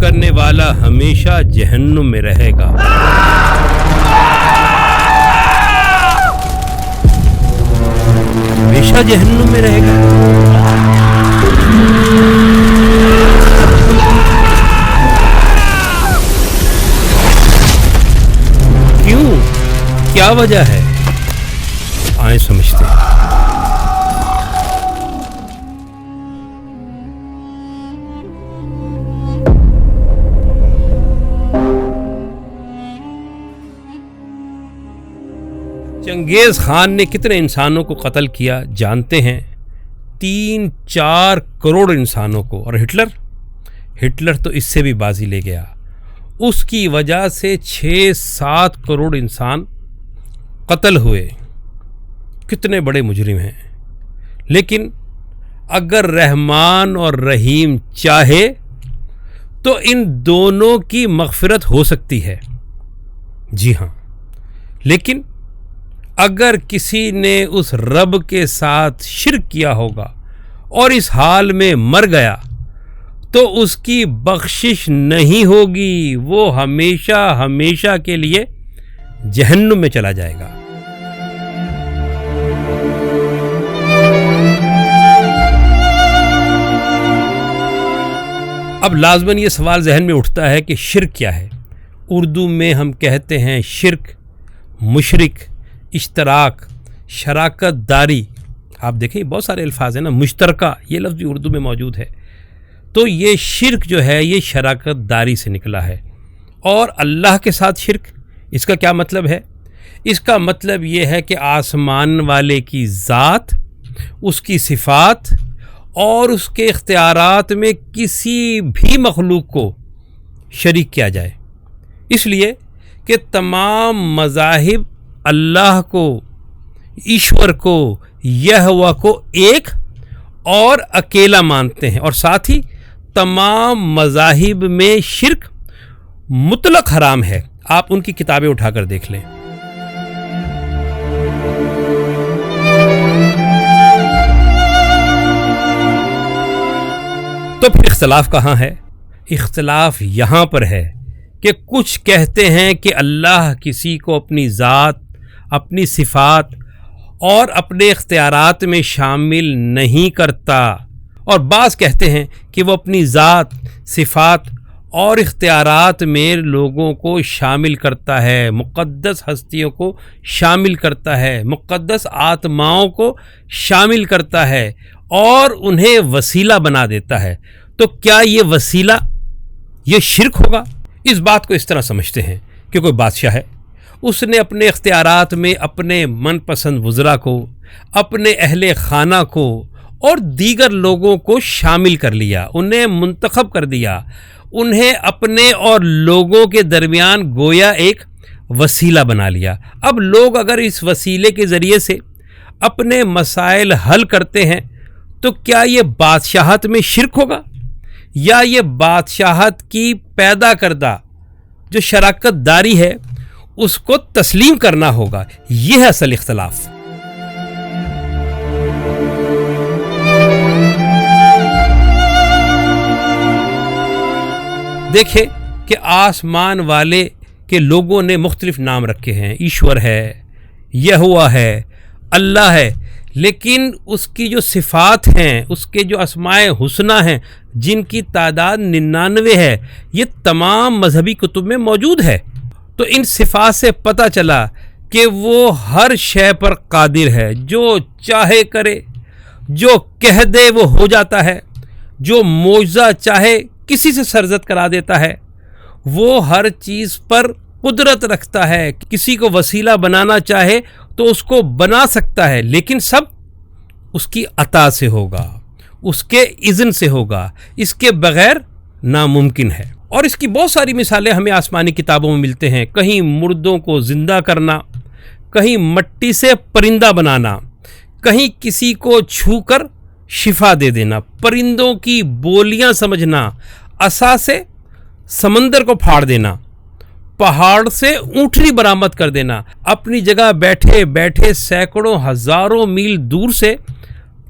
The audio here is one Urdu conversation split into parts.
کرنے والا ہمیشہ جہنم میں رہے گا. ہمیشہ جہنم میں رہے گا. کیوں؟ کیا وجہ ہے؟ آئیں سمجھتے ہیں. چنگیز خان نے کتنے انسانوں کو قتل کیا جانتے ہیں؟ 3-4 کروڑ انسانوں کو. اور ہٹلر تو اس سے بھی بازی لے گیا. اس کی وجہ سے 6-7 کروڑ انسان قتل ہوئے. کتنے بڑے مجرم ہیں. لیکن اگر رحمان اور رحیم چاہے تو ان دونوں کی مغفرت ہو سکتی ہے. جی ہاں. لیکن اگر کسی نے اس رب کے ساتھ شرک کیا ہوگا اور اس حال میں مر گیا تو اس کی بخشش نہیں ہوگی. وہ ہمیشہ کے لیے جہنم میں چلا جائے گا. اب لازماً یہ سوال ذہن میں اٹھتا ہے کہ شرک کیا ہے؟ اردو میں ہم کہتے ہیں شرک، مشرک، اشتراک، شراکت داری. آپ دیکھیں بہت سارے الفاظ ہیں نا. مشترکہ یہ لفظ بھی اردو میں موجود ہے. تو یہ شرک جو ہے یہ شراکت داری سے نکلا ہے. اور اللہ کے ساتھ شرک، اس کا کیا مطلب ہے؟ اس کا مطلب یہ ہے کہ آسمان والے کی ذات، اس کی صفات اور اس کے اختیارات میں کسی بھی مخلوق کو شریک کیا جائے. اس لیے کہ تمام مذاہب اللہ کو، ایشور کو، یہوہ کو ایک اور اکیلا مانتے ہیں. اور ساتھ ہی تمام مذاہب میں شرک مطلق حرام ہے. آپ ان کی کتابیں اٹھا کر دیکھ لیں. تو پھر اختلاف کہاں ہے؟ اختلاف یہاں پر ہے کہ کچھ کہتے ہیں کہ اللہ کسی کو اپنی ذات، اپنی صفات اور اپنے اختیارات میں شامل نہیں کرتا، اور بعض کہتے ہیں کہ وہ اپنی ذات، صفات اور اختیارات میں لوگوں کو شامل کرتا ہے، مقدس ہستیوں کو شامل کرتا ہے، مقدس آتماؤں کو شامل کرتا ہے اور انہیں وسیلہ بنا دیتا ہے. تو کیا یہ وسیلہ یہ شرک ہوگا؟ اس بات کو اس طرح سمجھتے ہیں کہ کوئی بادشاہ ہے، اس نے اپنے اختیارات میں اپنے من پسند وزراء کو، اپنے اہل خانہ کو اور دیگر لوگوں کو شامل کر لیا، انہیں منتخب کر دیا، انہیں اپنے اور لوگوں کے درمیان گویا ایک وسیلہ بنا لیا. اب لوگ اگر اس وسیلے کے ذریعے سے اپنے مسائل حل کرتے ہیں تو کیا یہ بادشاہت میں شرک ہوگا، یا یہ بادشاہت کی پیدا کردہ جو شراکت داری ہے اس کو تسلیم کرنا ہوگا؟ یہ ہے اصل اختلاف. دیکھیں کہ آسمان والے کے لوگوں نے مختلف نام رکھے ہیں. ایشور ہے، یہوہ ہے، اللہ ہے، لیکن اس کی جو صفات ہیں، اس کے جو اسماء حسنہ ہیں جن کی تعداد 99 ہے، یہ تمام مذہبی کتب میں موجود ہے. تو ان صفات سے پتہ چلا کہ وہ ہر شے پر قادر ہے، جو چاہے کرے، جو کہہ دے وہ ہو جاتا ہے، جو معجزہ چاہے کسی سے سرزد کرا دیتا ہے، وہ ہر چیز پر قدرت رکھتا ہے. کسی کو وسیلہ بنانا چاہے تو اس کو بنا سکتا ہے، لیکن سب اس کی عطا سے ہوگا، اس کے اذن سے ہوگا، اس کے بغیر ناممکن ہے. اور اس کی بہت ساری مثالیں ہمیں آسمانی کتابوں میں ملتے ہیں. کہیں مردوں کو زندہ کرنا، کہیں مٹی سے پرندہ بنانا، کہیں کسی کو چھو کر شفا دے دینا، پرندوں کی بولیاں سمجھنا، عصا سے سمندر کو پھاڑ دینا، پہاڑ سے اونٹنی برآمد کر دینا، اپنی جگہ بیٹھے بیٹھے سینکڑوں ہزاروں میل دور سے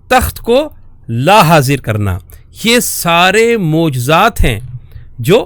تخت کو لا حاضر کرنا. یہ سارے معجزات ہیں جو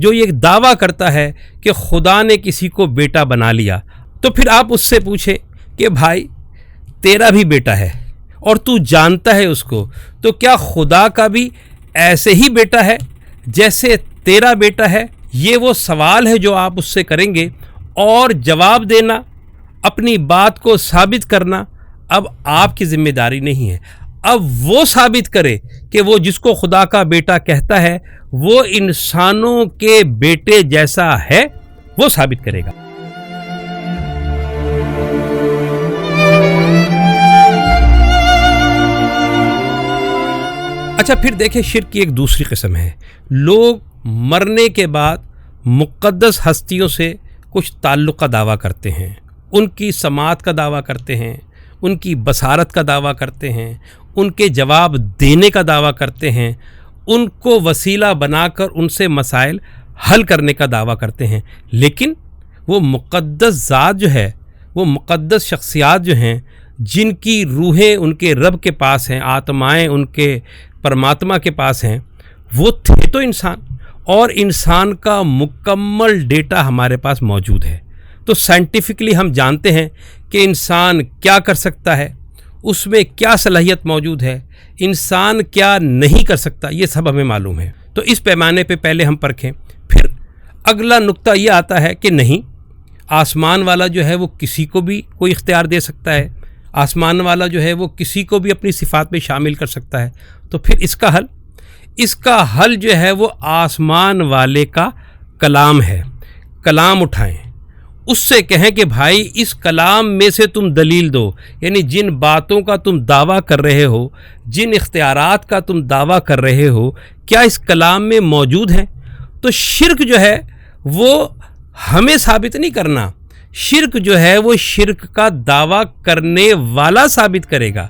جو یہ دعویٰ کرتا ہے کہ خدا نے کسی کو بیٹا بنا لیا، تو پھر آپ اس سے پوچھیں کہ بھائی تیرا بھی بیٹا ہے اور تو جانتا ہے اس کو، تو کیا خدا کا بھی ایسے ہی بیٹا ہے جیسے تیرا بیٹا ہے؟ یہ وہ سوال ہے جو آپ اس سے کریں گے، اور جواب دینا، اپنی بات کو ثابت کرنا اب آپ کی ذمہ داری نہیں ہے۔ اب وہ ثابت کرے کہ وہ جس کو خدا کا بیٹا کہتا ہے وہ انسانوں کے بیٹے جیسا ہے، وہ ثابت کرے گا۔ اچھا، پھر دیکھیں شرک کی ایک دوسری قسم ہے۔ لوگ مرنے کے بعد مقدس ہستیوں سے کچھ تعلق کا دعویٰ کرتے ہیں، ان کی سماعت کا دعویٰ کرتے ہیں، ان کی بصارت کا دعویٰ کرتے ہیں، ان کے جواب دینے کا دعویٰ کرتے ہیں، ان کو وسیلہ بنا کر ان سے مسائل حل کرنے کا دعویٰ کرتے ہیں۔ لیکن وہ مقدس ذات جو ہے، وہ مقدس شخصیات جو ہیں، جن کی روحیں ان کے رب کے پاس ہیں، آتمائیں ان کے پرماتما کے پاس ہیں، وہ تھے تو انسان، اور انسان کا مکمل ڈیٹا ہمارے پاس موجود ہے۔ تو سائنٹیفکلی ہم جانتے ہیں کہ انسان کیا کر سکتا ہے، اس میں کیا صلاحیت موجود ہے، انسان کیا نہیں کر سکتا، یہ سب ہمیں معلوم ہے۔ تو اس پیمانے پہ پہلے ہم پرکھیں۔ پھر اگلا نقطہ یہ آتا ہے کہ نہیں، آسمان والا جو ہے وہ کسی کو بھی کوئی اختیار دے سکتا ہے، آسمان والا جو ہے وہ کسی کو بھی اپنی صفات میں شامل کر سکتا ہے۔ تو پھر اس کا حل جو ہے وہ آسمان والے کا کلام ہے۔ کلام اٹھائیں، اس سے کہیں کہ بھائی اس کلام میں سے تم دلیل دو، یعنی جن باتوں کا تم دعویٰ کر رہے ہو، جن اختیارات کا تم دعویٰ کر رہے ہو، کیا اس کلام میں موجود ہیں؟ تو شرک جو ہے وہ ہمیں ثابت نہیں کرنا، شرک جو ہے وہ شرک کا دعویٰ کرنے والا ثابت کرے گا۔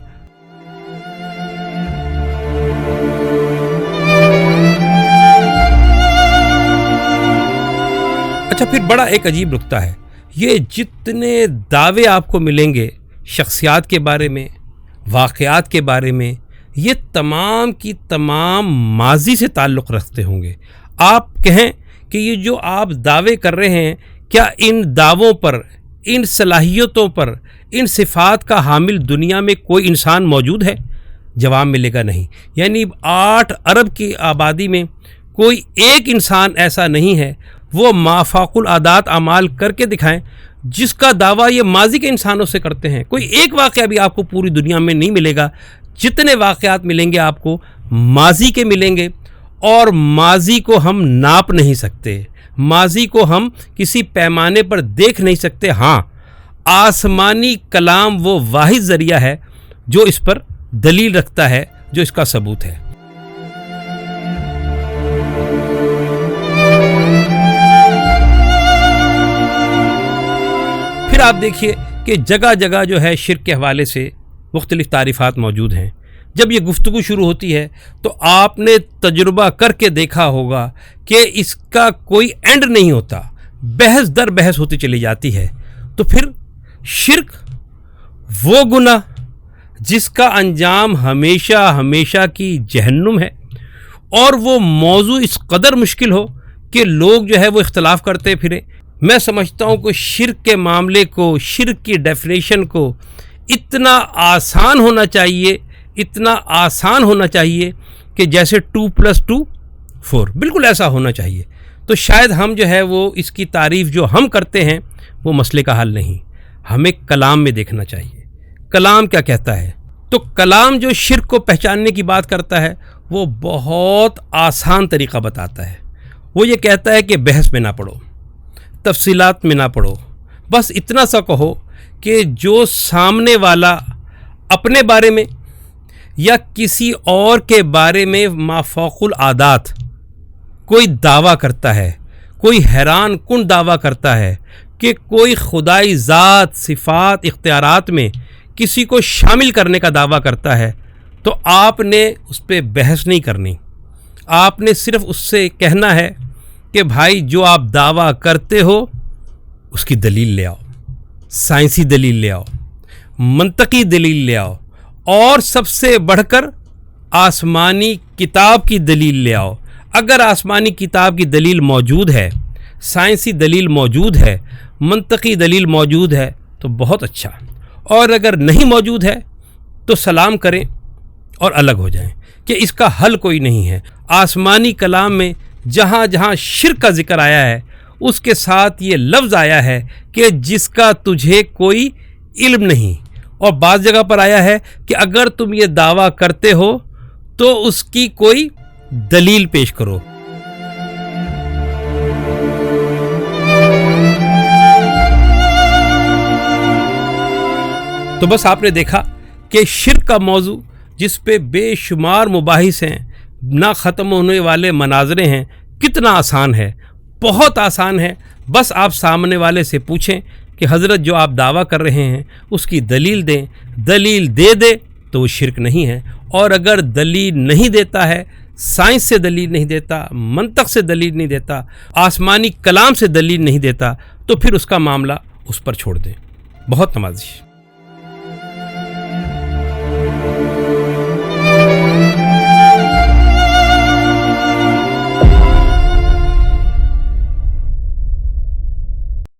اچھا، پھر بڑا ایک عجیب نکتہ ہے، یہ جتنے دعوے آپ کو ملیں گے شخصیات کے بارے میں، واقعات کے بارے میں، یہ تمام کی تمام ماضی سے تعلق رکھتے ہوں گے۔ آپ کہیں کہ یہ جو آپ دعوے کر رہے ہیں، کیا ان دعووں پر، ان صلاحیتوں پر، ان صفات کا حامل دنیا میں کوئی انسان موجود ہے؟ جواب ملے گا نہیں۔ یعنی 8 ارب کی آبادی میں کوئی ایک انسان ایسا نہیں ہے، وہ مافاق العادات اعمال کر کے دکھائیں جس کا دعویٰ یہ ماضی کے انسانوں سے کرتے ہیں۔ کوئی ایک واقعہ بھی آپ کو پوری دنیا میں نہیں ملے گا۔ جتنے واقعات ملیں گے آپ کو ماضی کے ملیں گے، اور ماضی کو ہم ناپ نہیں سکتے، ماضی کو ہم کسی پیمانے پر دیکھ نہیں سکتے۔ ہاں، آسمانی کلام وہ واحد ذریعہ ہے جو اس پر دلیل رکھتا ہے، جو اس کا ثبوت ہے۔ پھر آپ دیکھیے کہ جگہ جگہ جو ہے شرک کے حوالے سے مختلف تعریفات موجود ہیں۔ جب یہ گفتگو شروع ہوتی ہے تو آپ نے تجربہ کر کے دیکھا ہوگا کہ اس کا کوئی اینڈ نہیں ہوتا، بحث در بحث ہوتی چلی جاتی ہے۔ تو پھر شرک وہ گناہ جس کا انجام ہمیشہ ہمیشہ کی جہنم ہے، اور وہ موضوع اس قدر مشکل ہو کہ لوگ جو ہے وہ اختلاف کرتے پھریں۔ میں سمجھتا ہوں کہ شرک کے معاملے کو، شرک کی ڈیفینیشن کو اتنا آسان ہونا چاہیے، اتنا آسان ہونا چاہیے کہ جیسے 2+2 4، بالکل ایسا ہونا چاہیے۔ تو شاید ہم جو ہے وہ اس کی تعریف جو ہم کرتے ہیں وہ مسئلے کا حل نہیں، ہمیں کلام میں دیکھنا چاہیے کلام کیا کہتا ہے۔ تو کلام جو شرک کو پہچاننے کی بات کرتا ہے وہ بہت آسان طریقہ بتاتا ہے۔ وہ یہ کہتا ہے کہ بحث میں نہ پڑو، تفصیلات میں نہ پڑو، بس اتنا سا کہو کہ جو سامنے والا اپنے بارے میں یا کسی اور کے بارے میں مافوق العادات کوئی دعویٰ کرتا ہے، کوئی حیران کن دعویٰ کرتا ہے کہ کوئی خدائی ذات، صفات، اختیارات میں کسی کو شامل کرنے کا دعویٰ کرتا ہے، تو آپ نے اس پہ بحث نہیں کرنی، آپ نے صرف اس سے کہنا ہے کہ بھائی جو آپ دعویٰ کرتے ہو اس کی دلیل لے آؤ، سائنسی دلیل لے آؤ، منطقی دلیل لے آؤ، اور سب سے بڑھ کر آسمانی کتاب کی دلیل لے آؤ۔ اگر آسمانی کتاب کی دلیل موجود ہے، سائنسی دلیل موجود ہے، منطقی دلیل موجود ہے تو بہت اچھا، اور اگر نہیں موجود ہے تو سلام کریں اور الگ ہو جائیں کہ اس کا حل کوئی نہیں ہے۔ آسمانی کلام میں جہاں جہاں شرک کا ذکر آیا ہے اس کے ساتھ یہ لفظ آیا ہے کہ جس کا تجھے کوئی علم نہیں، اور بعض جگہ پر آیا ہے کہ اگر تم یہ دعویٰ کرتے ہو تو اس کی کوئی دلیل پیش کرو۔ تو بس آپ نے دیکھا کہ شرک کا موضوع جس پہ بے شمار مباحث ہیں، نہ ختم ہونے والے مناظرے ہیں، کتنا آسان ہے، بہت آسان ہے۔ بس آپ سامنے والے سے پوچھیں کہ حضرت جو آپ دعویٰ کر رہے ہیں اس کی دلیل دیں، دلیل دے تو وہ شرک نہیں ہے، اور اگر دلیل نہیں دیتا ہے، سائنس سے دلیل نہیں دیتا، منطق سے دلیل نہیں دیتا، آسمانی کلام سے دلیل نہیں دیتا، تو پھر اس کا معاملہ اس پر چھوڑ دیں۔ بہت نوازش۔